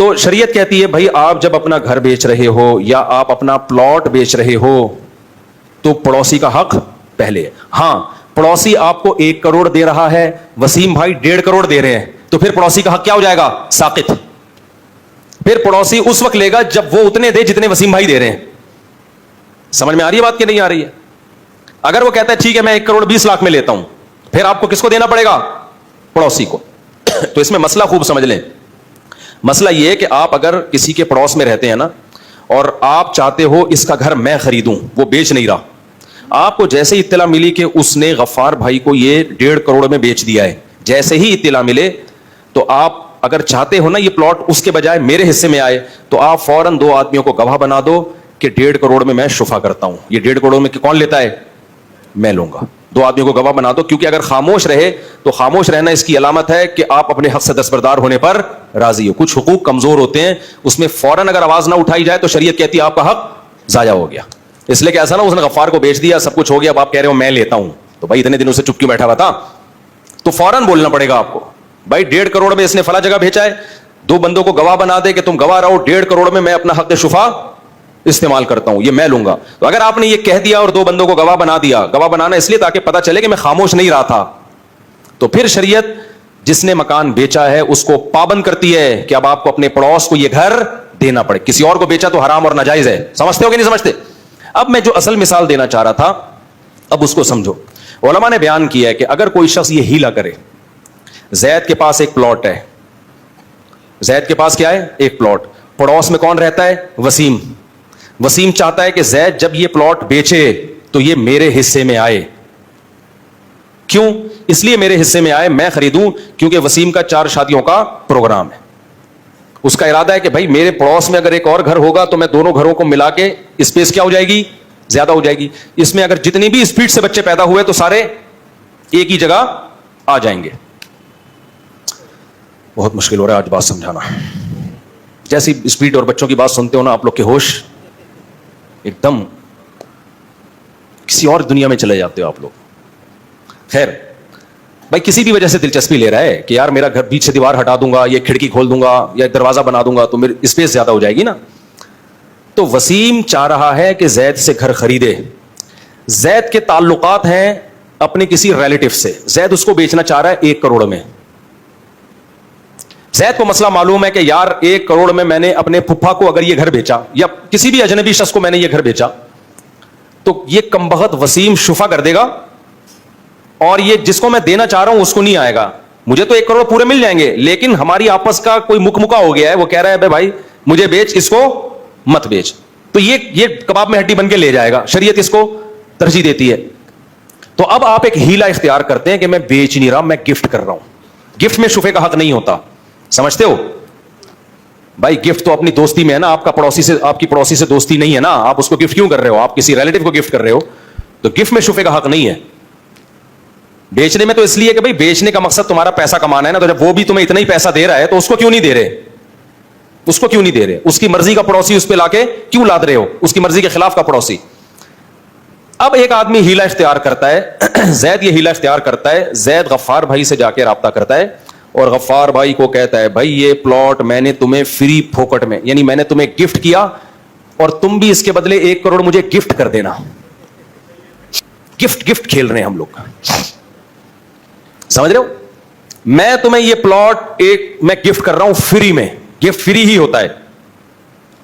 تو شریعت کہتی ہے بھائی آپ جب اپنا گھر بیچ رہے ہو یا آپ اپنا پلاٹ بیچ رہے ہو تو پڑوسی کا حق پہلے ہے. ہاں پڑوسی آپ کو 1 کروڑ دے رہا ہے, وسیم بھائی 1.5 کروڑ دے رہے ہیں, تو پھر پڑوسی کا حق کیا ہو جائے گا؟ ساقط. پھر پڑوسی اس وقت لے گا جب وہ اتنے دے جتنے وسیم بھائی دے رہے ہیں. سمجھ میں آ رہی ہے بات کہ نہیں آ رہی ہے؟ اگر وہ کہتا ہے ٹھیک ہے میں 1 کروڑ 20 لاکھ میں لیتا ہوں, پھر آپ کو کس کو دینا پڑے گا؟ پڑوسی کو. تو اس میں مسئلہ خوب سمجھ لیں. مسئلہ یہ ہے کہ آپ اگر کسی کے پڑوس میں رہتے ہیں نا, اور آپ چاہتے ہو اس کا گھر میں خریدوں, وہ بیچ نہیں رہا, آپ کو جیسے ہی اطلاع ملی کہ اس نے غفار بھائی کو یہ 1.5 کروڑ میں بیچ دیا ہے, جیسے ہی اطلاع ملے تو آپ اگر چاہتے ہو نا یہ پلاٹ اس کے بجائے میرے حصے میں آئے, تو آپ فوراً 2 آدمیوں کو گواہ بنا دو کہ 1.5 کروڑ میں شفا کرتا ہوں. یہ 1.5 کروڑ میں کون لیتا ہے؟ میں لوں گا. 2 آدمیوں کو گواہ بنا دو, کیونکہ اگر خاموش رہے تو خاموش رہنا اس کی علامت ہے کہ آپ اپنے حق سے دستبردار ہونے پر راضی ہو. کچھ حقوق کمزور ہوتے ہیں, اس میں فوراً اگر آواز نہ اٹھائی جائے تو شریعت کہتی ہے آپ کا حق ضائع ہو گیا. اس لیے کہ ایسا نا اس نے غفار کو بیچ دیا, سب کچھ ہو گیا, اب آپ کہہ رہے ہو میں لیتا ہوں, تو بھائی اتنے دنوں سے چپ کیوں بیٹھا ہوا تھا؟ تو فوراً بولنا پڑے گا آپ کو بھائی 1.5 کروڑ میں اس نے فلاں جگہ بھیجا ہے, 2 بندوں کو گواہ بنا دے کہ تم گواہ رہو, 1.5 کروڑ میں اپنا حق شفا استعمال کرتا ہوں, یہ میں لوں گا. تو اگر آپ نے یہ کہہ دیا اور 2 بندوں کو گواہ بنا دیا, گواہ بنانا اس لیے تاکہ پتہ چلے کہ میں خاموش نہیں رہا تھا, تو پھر شریعت جس نے مکان بیچا ہے اس کو پابند کرتی ہے کہ اب آپ کو اپنے پڑوس کو یہ گھر دینا پڑے. کسی اور کو بیچا تو حرام اور ناجائز ہے. سمجھتے ہو کہ نہیں سمجھتے؟ اب میں جو اصل مثال دینا چاہ رہا تھا اب اس کو سمجھو. علماء نے بیان کیا ہے کہ اگر کوئی شخص یہ ہیلا کرے, زید کے پاس ایک پلاٹ ہے, زید کے پاس کیا ہے؟ ایک پلاٹ, پڑوس میں کون رہتا ہے؟ وسیم. وسیم چاہتا ہے کہ زید جب یہ پلاٹ بیچے تو یہ میرے حصے میں آئے. کیوں؟ اس لیے میرے حصے میں آئے, میں خریدوں, کیونکہ وسیم کا 4 شادیوں کا پروگرام ہے. اس کا ارادہ ہے کہ بھائی میرے پڑوس میں اگر ایک اور گھر ہوگا تو میں دونوں گھروں کو ملا کے اسپیس کیا ہو جائے گی؟ زیادہ ہو جائے گی. اس میں اگر جتنی بھی اسپیڈ سے بچے پیدا ہوئے تو سارے ایک ہی جگہ آ جائیں گے. بہت مشکل ہو رہا ہے آج بات سمجھانا. جیسی اسپیڈ اور بچوں کی بات سنتے ہو نا آپ لوگ کے ہوش ایک دم کسی اور دنیا میں چلے جاتے ہو آپ لوگ. خیر بھائی کسی بھی وجہ سے دلچسپی لے رہا ہے کہ یار میرا گھر بیچ سے دیوار ہٹا دوں گا, یہ کھڑکی کھول دوں گا یا دروازہ بنا دوں گا تو میری اسپیس زیادہ ہو جائے گی نا. تو وسیم چاہ رہا ہے کہ زید سے گھر خریدے. زید کے تعلقات ہیں اپنے کسی ریلیٹو سے, زید اس کو بیچنا چاہ رہا ہے 1 کروڑ میں. زید کو مسئلہ معلوم ہے کہ یار 1 کروڑ میں نے اپنے پھپھا کو اگر یہ گھر بیچا یا کسی بھی اجنبی شخص کو میں نے یہ گھر بیچا تو یہ کمبخت وسیم شفا کر دے گا, اور یہ جس کو میں دینا چاہ رہا ہوں اس کو نہیں آئے گا. مجھے تو 1 کروڑ پورے مل جائیں گے, لیکن ہماری آپس کا کوئی مکمکا ہو گیا ہے, وہ کہہ رہا ہے بھائی مجھے بیچ, اس کو مت بیچ. تو یہ کباب میں ہڈی بن کے لے جائے گا. شریعت اس کو ترجیح دیتی ہے. تو اب آپ ایک ہیلا اختیار کرتے ہیں کہ میں بیچ نہیں رہا, میں گفٹ کر رہا ہوں. گفٹ میں شفے کا حق نہیں ہوتا, سمجھتے ہو بھائی؟ گفٹ تو اپنی دوستی میں ہے نا, آپ کا پڑوسی سے, آپ کی پڑوسی سے دوستی نہیں ہے نا, آپ اس کو گفٹ کیوں کر رہے ہو؟ آپ کسی ریلیٹو کو گفٹ کر رہے ہو, تو گفٹ میں شفے کا حق نہیں ہے. بیچنے میں تو اس لیے کہ بھائی بیچنے کا مقصد تمہارا پیسہ کمانا ہے نا, تو جب وہ بھی تمہیں اتنا ہی پیسہ دے رہا ہے تو اس کو کیوں نہیں دے رہے؟ اس کو کیوں نہیں دے رہے؟ اس کی مرضی کا پڑوسی اس پہ لا کے کیوں لاد رہے ہو؟ اس کی مرضی کے خلاف کا پڑوسی. اب ایک آدمی ہیلا اختیار کرتا ہے, زید یہ ہیلا اختیار کرتا ہے, زید غفار بھائی سے جا کے رابطہ کرتا ہے اور غفار بھائی کو کہتا ہے بھائی یہ پلاٹ میں نے تمہیں فری پھوکٹ میں, یعنی میں نے تمہیں گفٹ کیا اور تم بھی اس کے بدلے 1 کروڑ مجھے گفٹ کر دینا. گفٹ کھیل رہے ہیں ہم لوگ, سمجھ رہے ہو؟ میں تمہیں یہ پلاٹ میں گفٹ کر رہا ہوں فری میں, گفٹ فری ہی ہوتا ہے,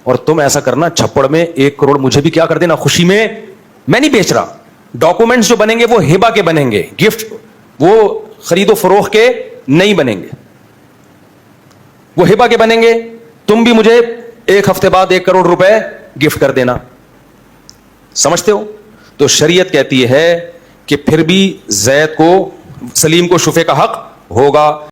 اور تم ایسا کرنا چھپڑ میں 1 کروڑ مجھے بھی کیا کر دینا خوشی میں. میں نہیں بیچ رہا, ڈاکومنٹس جو بنیں گے وہ ہبہ کے بنیں گے, گفٹ وہ خرید و فروخت کے نہیں بنیں گے, وہ ہبہ کے بنیں گے. تم بھی مجھے 1 ہفتے بعد 1 کروڑ روپے گفٹ کر دینا. سمجھتے ہو؟ تو شریعت کہتی ہے کہ پھر بھی زید کو, سلیم کو شفے کا حق ہوگا.